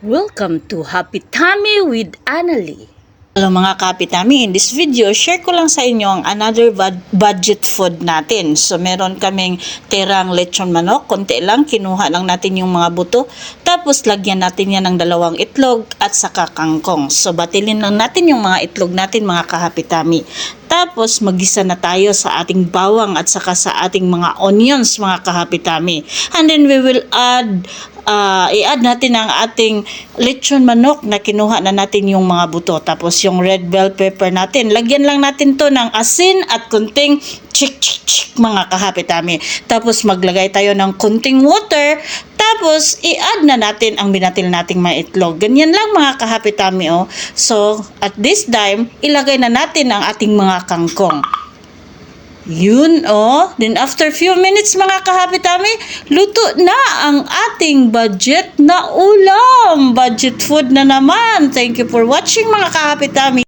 Welcome to Happy Tummy with Annalie. Hello mga kapitami, in this video, share ko lang sa inyo ang another budget food natin. So meron kaming tirang lechon manok, konti lang, kinuha lang natin yung mga buto. Tapos lagyan natin yan ng 2 itlog at saka kangkong. So batilin lang natin yung mga itlog natin mga kapitami. Tapos magisa na tayo sa ating bawang at saka sa ating mga onions mga kahapitami. And then we will i-add natin ang ating lechon manok na kinuha na natin yung mga buto. Tapos yung red bell pepper natin. Lagyan lang natin to ng asin at kunting chik mga kahapitami. Tapos maglagay tayo ng kunting water. Tapos i-add na natin ang binatil nating mga itlog. Ganyan lang mga kahapitami oh. So at this time, ilagay na natin ang ating mga kangkong. Yun oh. Then after few minutes mga kahapitami, luto na ang ating budget na ulam. Budget food na naman. Thank you for watching mga kahapitami.